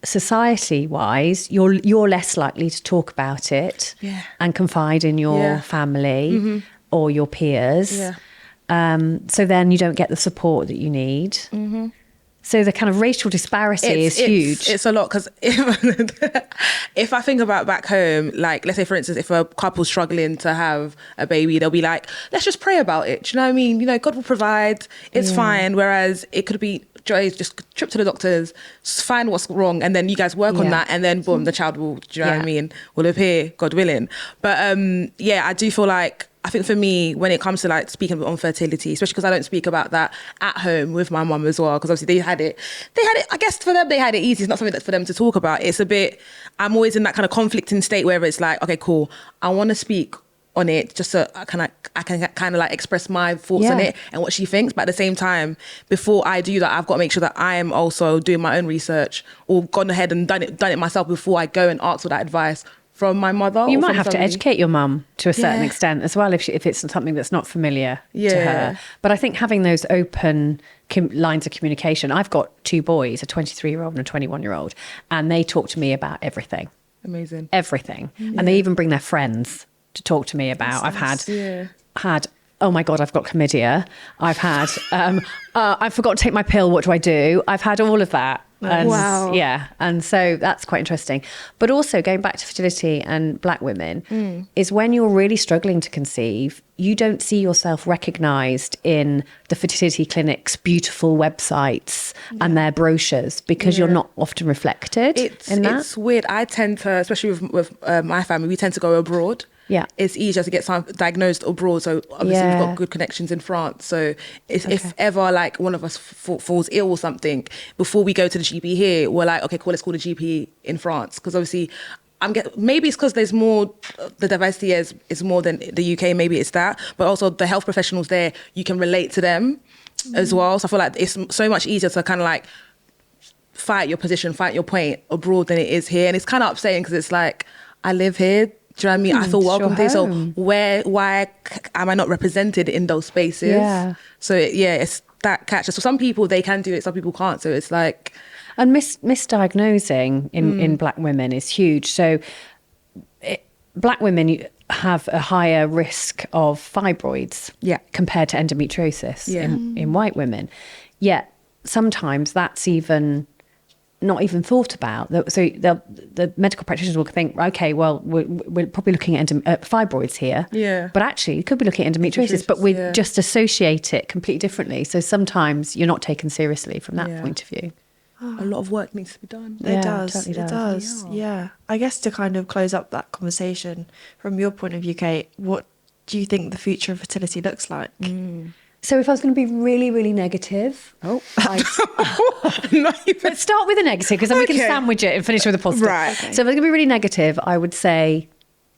society-wise, you're less likely to talk about it and confide in your family or your peers. Yeah. So then you don't get the support that you need. So the kind of racial disparity is huge. It's a lot because if I think about back home, like let's say for instance, if a couple's struggling to have a baby, they'll be like, let's just pray about it. Do you know what I mean? God will provide. It's fine. Whereas it could be, Joy, just trip to the doctors, find what's wrong, and then you guys work on that, and then boom, the child will, do you know what I mean, will appear, God willing. But I do feel like, I think for me, when it comes to like speaking on fertility, especially because I don't speak about that at home with my mum as well, because obviously they had it, I guess for them, they had it easy. It's not something that's for them to talk about. It's a bit, I'm always in that kind of conflicting state where it's like, okay, cool, I want to speak on it just so I can kind of like express my thoughts on it and what she thinks. But at the same time, before I do that, I've got to make sure that I am also doing my own research or gone ahead and done it myself before I go and ask for that advice from my mother. You or might from have to somebody. educate your mum to a certain Yeah. extent as well if it's something that's not familiar to Yeah. her. But I think having those open lines of communication. I've got two boys, a 23-year-old and a 21-year-old, and they talk to me about everything. Amazing. Everything. And they even bring their friends to talk to me about. I've had oh my God, I've got chlamydia. I've had, I forgot to take my pill. What do I do? I've had all of that. And, Wow. Yeah. And so that's quite interesting. But also going back to fertility and Black women is when you're really struggling to conceive, you don't see yourself recognised in the fertility clinic's beautiful websites and their brochures because you're not often reflected in that. It's weird. I tend to, especially with my family, we tend to go abroad. Yeah. It's easier to get diagnosed abroad. So obviously we've got good connections in France. So if ever like one of us falls ill or something, before we go to the GP here, we're like, okay, cool, let's call the GP in France. Because obviously maybe it's because there's more, the diversity is more than the UK, maybe it's that. But also the health professionals there, you can relate to them as well. So I feel like it's so much easier to kind of like fight your position, fight your point abroad than it is here. And it's kind of upsetting because it's like, I live here. Do you know what I mean? I feel welcome here. So why am I not represented in those spaces? Yeah. So it's that catch. So some people, they can do it, some people can't. So it's like... And misdiagnosing in Black women is huge. So Black women have a higher risk of fibroids compared to endometriosis in white women. Yet sometimes that's not even thought about. So the medical practitioners will think, okay, well, we're probably looking at fibroids here. Yeah. But actually, you could be looking at endometriosis, but we just associate it completely differently. So sometimes you're not taken seriously from that point of view. A lot of work needs to be done. It does. Totally It does. Yeah. I guess to kind of close up that conversation, from your point of view, Kate, what do you think the future of fertility looks like? So if I was going to be really, really negative, let's start with the negative because then we can sandwich it and finish with a positive. Right. Okay. So if I was going to be really negative, I would say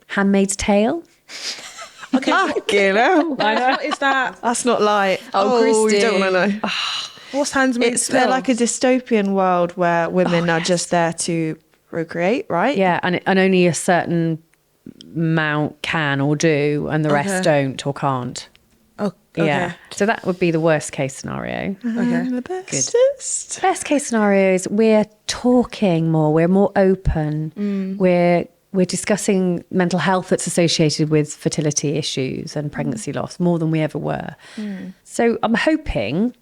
Handmaid's Tale. Okay. You know. What is that? That's not light. Christy. You don't want to know. What's Handmaid's Tale? They're like a dystopian world where women are just there to procreate, right? Yeah, and only a certain amount can or do, and the rest don't or can't. Oh, okay. Yeah. So that would be the worst case scenario. Okay. The bestest. Best case scenario is we're talking more, we're more open, we're discussing mental health that's associated with fertility issues and pregnancy loss more than we ever were. So I'm hoping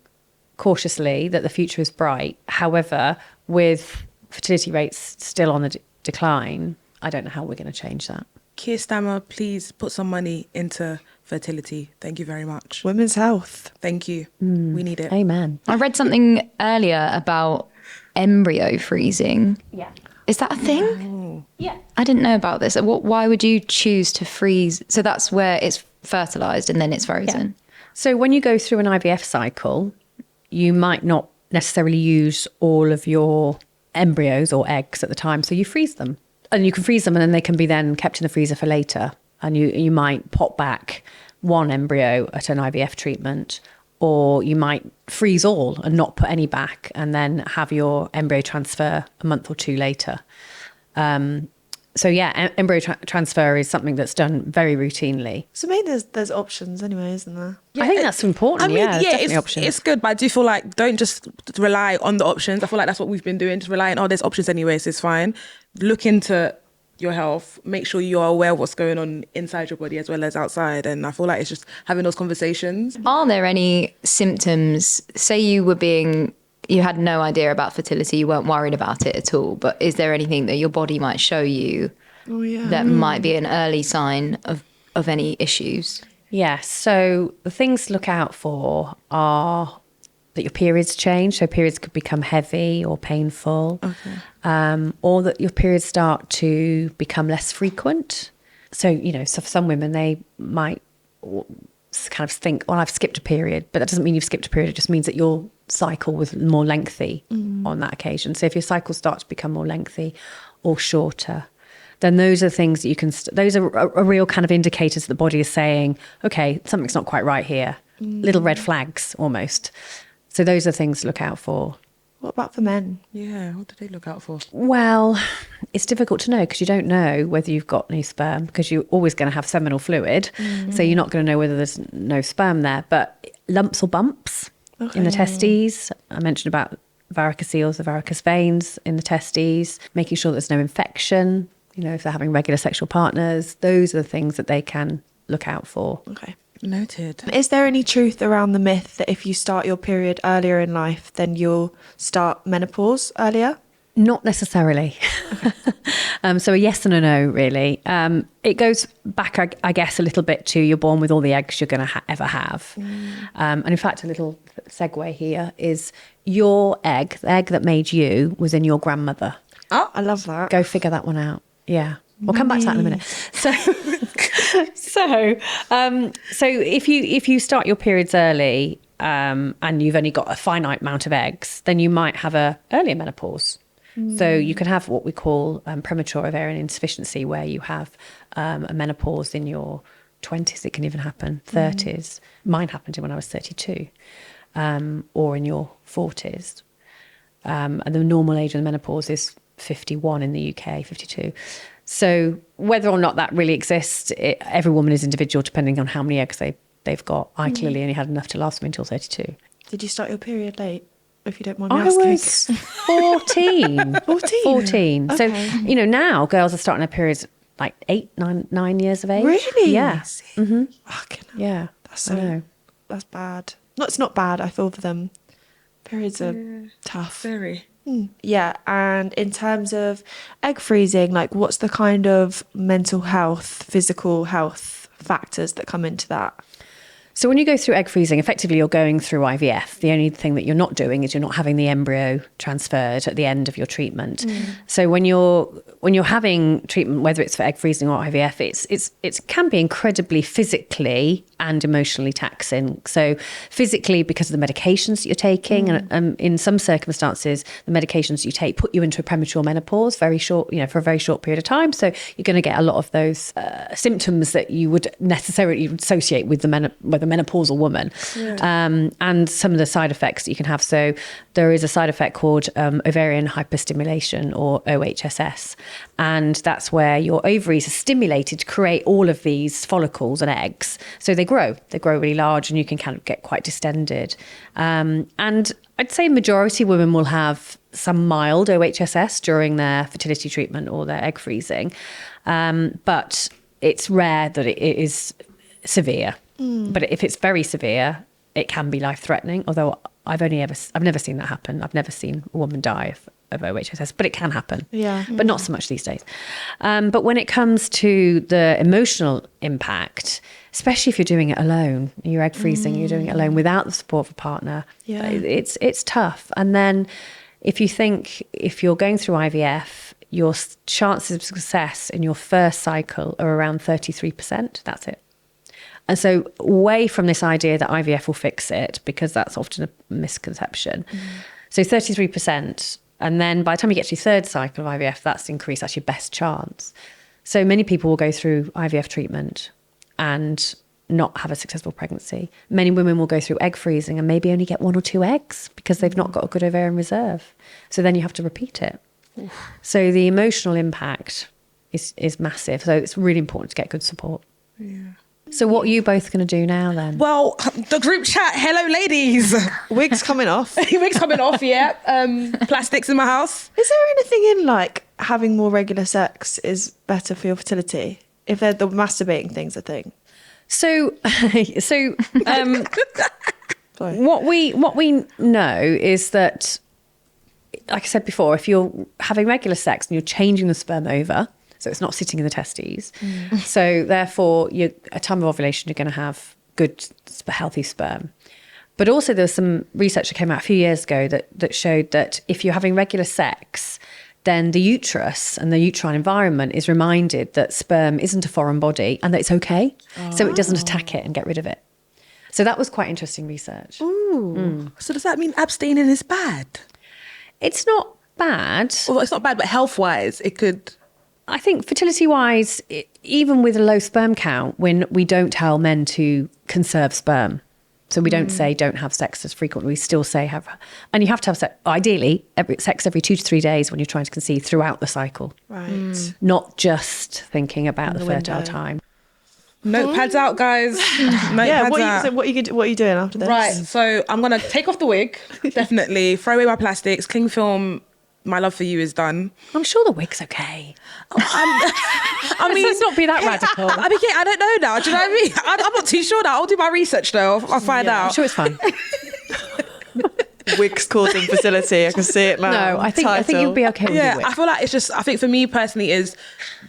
cautiously that the future is bright. However, with fertility rates still on the decline, I don't know how we're going to change that. Keir Starmer, please put some money into fertility. Thank you very much. Women's health. Thank you. We need it. Amen. I read something earlier about embryo freezing. Yeah. Is that a thing? Yeah. I didn't know about this. Why would you choose to freeze? So that's where it's fertilized and then it's frozen. So when you go through an IVF cycle, you might not necessarily use all of your embryos or eggs at the time, so you freeze them. And you can freeze them and then they can be then kept in the freezer for later. And you might pop back one embryo at an IVF treatment, or you might freeze all and not put any back and then have your embryo transfer a month or two later. Embryo transfer is something that's done very routinely. So maybe there's options anyway, isn't there? I think that's important. There's definitely options. It's good, but I do feel like don't just rely on the options. I feel like that's what we've been doing, just relying, there's options anyways, it's fine. Look into your health, make sure you are aware of what's going on inside your body as well as outside. And I feel like it's just having those conversations. Are there any symptoms, say you had no idea about fertility, you weren't worried about it at all, but is there anything that your body might show you that might be an early sign of any issues? Yeah, so the things to look out for are that your periods change. So periods could become heavy or painful, or that your periods start to become less frequent. So, so for some women, they might kind of think, well, I've skipped a period, but that doesn't mean you've skipped a period. It just means that your cycle was more lengthy on that occasion. So if your cycle starts to become more lengthy or shorter, then those are things that you can, those are a real kind of indicators that the body is saying, okay, something's not quite right here. Little red flags almost. So those are things to look out for. What about for men? Yeah, what do they look out for? Well, it's difficult to know because you don't know whether you've got any sperm because you're always going to have seminal fluid. So you're not going to know whether there's no sperm there. But lumps or bumps in the testes. I mentioned about varicoceles, the varicose veins in the testes, making sure there's no infection. You know, if they're having regular sexual partners, those are the things that they can look out for. Okay. Noted. Is there any truth around the myth that if you start your period earlier in life, then you'll start menopause earlier? Not necessarily. So a yes and a no, really. It goes back, I guess, a little bit to you're born with all the eggs you're going to ever have. And in fact, a little segue here is your egg, the egg that made you, was in your grandmother. Oh, I love that. Go figure that one out. Yeah. We'll come back to that in a minute. So if you start your periods early and you've only got a finite amount of eggs, then you might have a earlier menopause. So you can have what we call premature ovarian insufficiency, where you have a menopause in your 20s. It can even happen 30s. Mine happened when I was 32, or in your 40s. And the normal age of the menopause is 51 in the UK, 52. So whether or not that really exists, every woman is individual depending on how many eggs they've got. I clearly only had enough to last me until 32. Did you start your period late, if you don't mind me I asking? was 14. 14. Okay. So, you know, now girls are starting their periods like 9 years of age. Really? Yeah. Fucking hell. Yeah. That's I know. that's bad. No, it's not bad. I feel for them. Periods are tough. Very. Yeah, and in terms of egg freezing, like what's the kind of mental health, physical health factors that come into that? So when you go through egg freezing, effectively you're going through IVF. The only thing that you're not doing is you're not having the embryo transferred at the end of your treatment. So when you're having treatment, whether it's for egg freezing or IVF, it can be incredibly physically and emotionally taxing. So physically, because of the medications that you're taking, and in some circumstances, the medications you take put you into a premature menopause, very short, for a very short period of time. So you're going to get a lot of those symptoms that you would necessarily associate with the menopausal woman, and some of the side effects that you can have. So there is a side effect called ovarian hyperstimulation, or OHSS, and that's where your ovaries are stimulated to create all of these follicles and eggs. So they grow really large, and you can kind of get quite distended. And I'd say majority of women will have some mild OHSS during their fertility treatment or their egg freezing, but it's rare that it is severe. But if it's very severe, it can be life-threatening. Although I've never seen that happen. I've never seen a woman die of OHSS, but it can happen. Yeah. But not so much these days. But when it comes to the emotional impact, especially if you're doing it alone, you're egg freezing, you're doing it alone without the support of a partner, it's tough. And then if you're going through IVF, your chances of success in your first cycle are around 33%. That's it. And so away from this idea that IVF will fix it, because that's often a misconception. So 33%. And then by the time you get to your third cycle of IVF, that's increased. That's your best chance. So many people will go through IVF treatment and not have a successful pregnancy. Many women will go through egg freezing and maybe only get 1 or 2 eggs because they've not got a good ovarian reserve. So then you have to repeat it. So the emotional impact is massive. So it's really important to get good support. Yeah. So what are you both going to do now then? Well, the group chat. Hello, ladies. Wigs coming off. Wigs coming off. Yeah. Plastics in my house. Is there anything in like having more regular sex is better for your fertility? If they're the masturbating thing's a thing. So Sorry. what we know is that, like I said before, if you're having regular sex and you're changing the sperm over, so it's not sitting in the testes, so therefore at time of ovulation you're going to have good, healthy sperm. But also there was some research that came out a few years ago that showed that if you're having regular sex, then the uterus and the uterine environment is reminded that sperm isn't a foreign body and that it's okay. So it doesn't attack it and get rid of it. So that was quite interesting research. Ooh. So does that mean abstaining is bad? It's not bad. Well, it's not bad, but health-wise, it could... I think fertility-wise, even with a low sperm count, when we don't tell men to conserve sperm, So we don't say don't have sex as frequently. We still say and you have to have sex, ideally, sex every 2 to 3 days when you're trying to conceive throughout the cycle. Right. Not just thinking about the fertile window. time. Notepads out, guys. Notepads Yeah, out. what are you doing after this? Right, so I'm gonna take off the wig, definitely. Throw away my plastics, cling film. My love for you is done. I'm sure the wig's okay. I mean, Let's not be that radical. I mean, I don't know now. Do you know what I mean? I'm not too sure now. I'll do my research though. I'll find out. I'm sure it's fine. Wigs causing fertility. I can see it now. No, I think you'll be okay with Yeah, the wig. I feel like it's just. I think for me personally is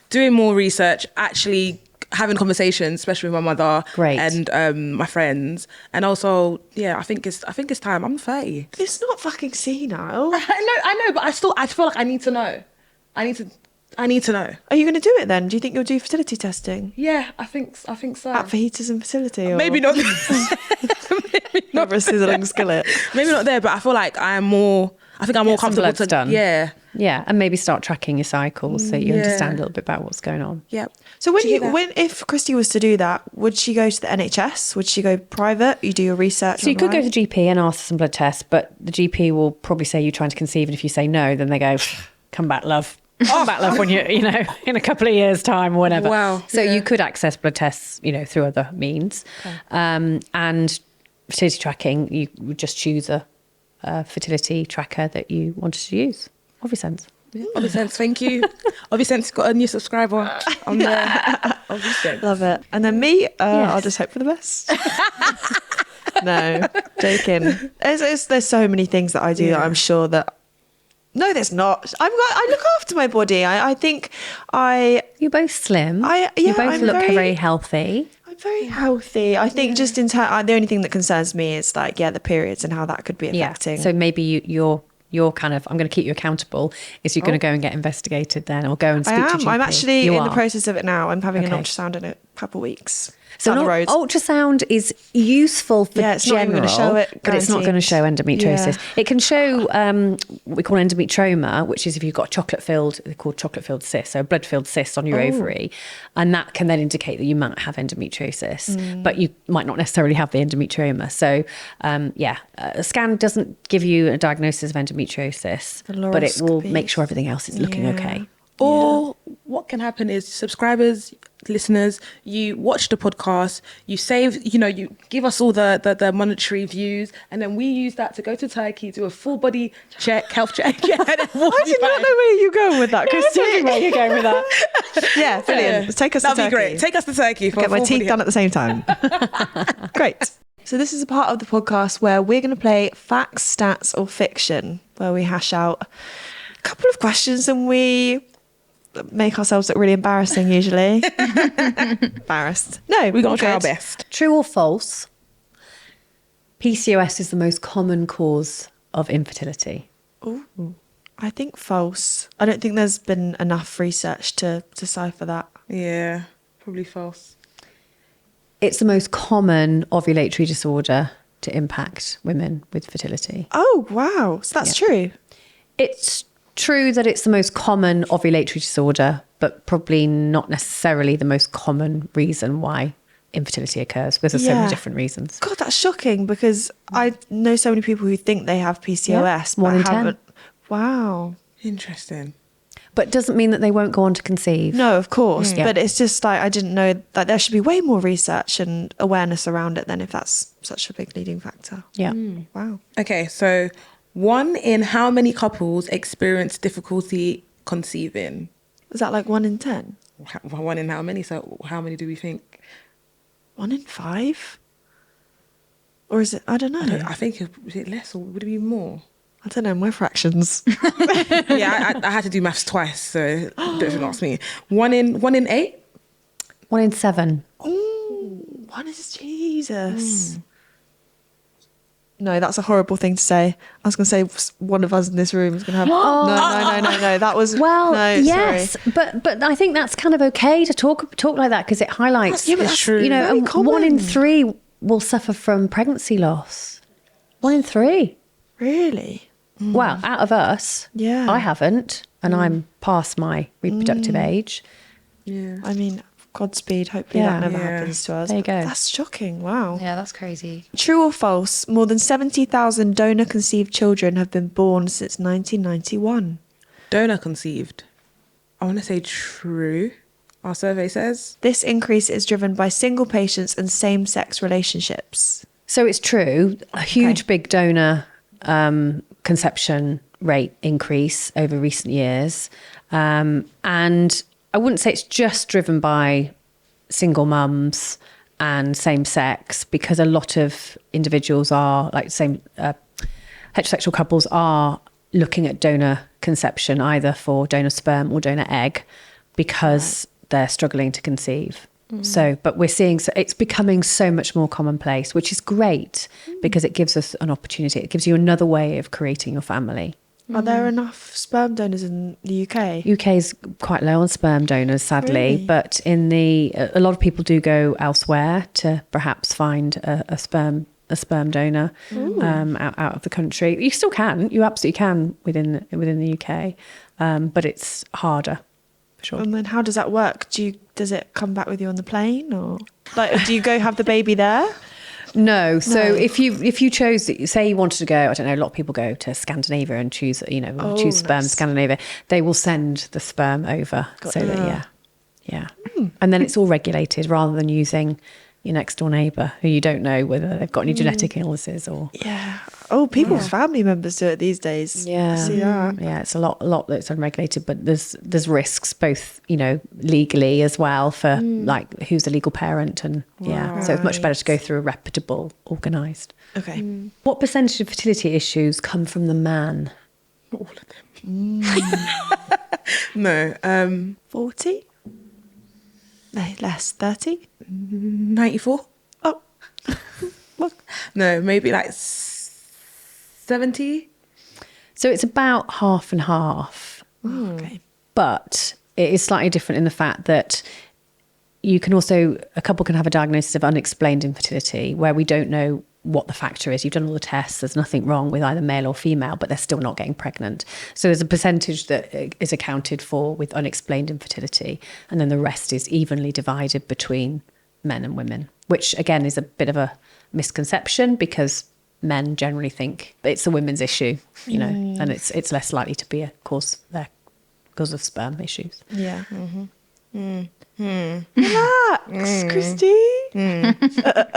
doing more research, actually having conversations, especially with my mother, Great. and my friends, and also I think it's time. I'm 30. It's not fucking senile. I know, but I feel like I need to know. I need to know. Are you going to do it then? Do you think you'll do fertility testing Yeah, I think so. at fajitas and fertility? Or Maybe not. over a sizzling skillet. Maybe not there, but I feel like I'm more some comfortable bloods to done. Yeah. Yeah, and maybe start tracking your cycles so you understand a little bit about what's going on. Yep. So Did you hear that? if Christy was to do that, would she go to the NHS? Would she go private? You do your research. So you could go online? to the GP and ask for some blood tests, but the GP will probably say you're trying to conceive, and if you say no, then they go, come back, love. Come back, love, when you know, in a couple of years' time or whatever. Wow. So Yeah. you could access blood tests, through other means. And fertility tracking, you would just choose a fertility tracker that you wanted to use. Obvisense. Obvisense, thank you. Obvisense got a new subscriber on there. Obvisense. Love it. And then me, Yes. I'll just hope for the best. No, joking. There's so many things that I do that I'm sure that. No, there's not. I look after my body. I think You're both slim. You both I'm look very- very healthy. I'm very healthy. I think just in turn, the only thing that concerns me is the periods and how that could be affecting. So maybe you're kind of, I'm going to keep you accountable, is you're going to go and get investigated then, or go and speak to your GP. I'm actually You in the are. process of it now. I'm having an Okay. ultrasound in a couple of weeks. So down the road. ultrasound is useful for Yeah, it's not even general, gonna show it, but it's not going to show endometriosis. Yeah. It can show what we call endometrioma, which is if you've got they're called chocolate-filled cysts, so a blood-filled cyst on your ovary, and that can then indicate that you might have endometriosis, but you might not necessarily have the endometrioma. So, a scan doesn't give you a diagnosis of endometriosis, but it will Fluoroscopy. make sure everything else is looking Yeah. okay. Or what can happen is subscribers, listeners, you watch the podcast, you save, you give us all the monetary views, and then we use that to go to Turkey, do a full body check, health check. Yeah, I did not know where you're going with that, Christy. Where you're going with that? Yeah, brilliant. Yeah. Take us That'd to be Turkey. great. Take us to Turkey for Get a my full teeth body done at the same time. Great. So this is a part of the podcast where we're going to play facts, stats, or fiction, where we hash out a couple of questions and we make ourselves look really embarrassing usually. Embarrassed. No, We're going all to try our good. best. True or false? PCOS is the most common cause of infertility. Ooh, I think false. I don't think there's been enough research to decipher that. Yeah, probably false. It's the most common ovulatory disorder to impact women with fertility. Oh, wow. So that's true. It's true that it's the most common ovulatory disorder, but probably not necessarily the most common reason why infertility occurs, because there's so many Yeah. different reasons. God, that's shocking because I know so many people who think they have PCOS, Yeah, 1 but in 10. haven't. Wow. Interesting. But doesn't mean that they won't go on to conceive. No, of course. Yeah. But it's just I didn't know that there should be way more research and awareness around it then if that's such a big leading factor. Yeah. Wow. Okay, so 1 in how many couples experience difficulty conceiving? Is that like 1 in 10? 1 in how many? So how many do we think? 1 in 5? Or is it? I don't know. I think is it less or would it be more? I don't know. My fractions. Yeah, I had to do maths twice, so don't ask me. 1 in 8? 1 in 7. Ooh, 1 is Jesus. No, that's a horrible thing to say. I was going to say one of us in this room is going to have. No. That was. Well, no, yes, sorry. but I think that's kind of okay to talk like that because it highlights. Yeah, but that's true. You know, very and 1 in common. 3 will suffer from pregnancy loss. 1 in 3. Really? Well, out of us, Yeah. I haven't, and I'm past my reproductive age. Yeah. I mean, Godspeed. Hopefully that never happens to us. There you go. That's shocking. Wow. Yeah, that's crazy. True or false? More than 70,000 donor-conceived children have been born since 1991. Donor conceived. I want to say true. Our survey says. This increase is driven by single patients and same-sex relationships. So it's true. A huge, big donor conception rate increase over recent years. And I wouldn't say it's just driven by single mums and same sex, because a lot of individuals are, like heterosexual couples are looking at donor conception, either for donor sperm or donor egg, because they're struggling to conceive. So, but we're seeing, so it's becoming so much more commonplace, which is great because it gives us an opportunity. It gives you another way of creating your family. Are there enough sperm donors in the UK? UK is quite low on sperm donors, sadly, Really? but a lot of people do go elsewhere to perhaps find a sperm donor out of the country. You still can, you absolutely can within the UK, but it's harder. For sure. And then how does that work? Does it come back with you on the plane, or like do you go have the baby there? No. So if you chose, say you wanted to go, I don't know, a lot of people go to Scandinavia and choose sperm nice. Scandinavia. They will send the sperm over. And then it's all regulated rather than using your next door neighbour who you don't know whether they've got any genetic illnesses or. Yeah. Oh, people's family members do it these days. Yeah. I see that. Yeah, it's a lot that's unregulated, but there's risks both, legally as well for like who's a legal parent and so it's much better to go through a reputable, organised. Okay. What percentage of fertility issues come from the man? All of them. No. 40? No, less. 30? 94? Oh. No, maybe like 70? So it's about half and half. Okay. But it is slightly different in the fact that a couple can have a diagnosis of unexplained infertility where we don't know what the factor is. You've done all the tests, there's nothing wrong with either male or female, but they're still not getting pregnant. So there's a percentage that is accounted for with unexplained infertility, and then the rest is evenly divided between men and women, which again is a bit of a misconception because men generally think it's a women's issue, and it's less likely to be a cause of sperm issues. Yeah. Relax, Christy.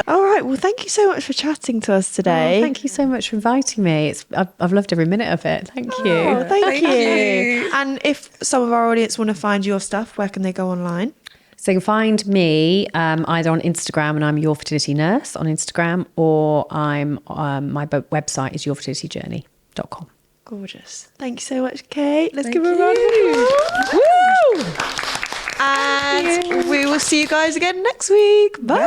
All right. Well, thank you so much for chatting to us today. Thank you so much for inviting me. I've loved every minute of it. Thank you. Oh, thank you. And if some of our audience want to find your stuff, where can they go online? So you can find me either on Instagram, and I'm Your Fertility Nurse on Instagram, or my website is yourfertilityjourney.com. Gorgeous. Thank you so much, Kate. Let's Thank give her a round of applause. Woo! And we will see you guys again next week. Bye.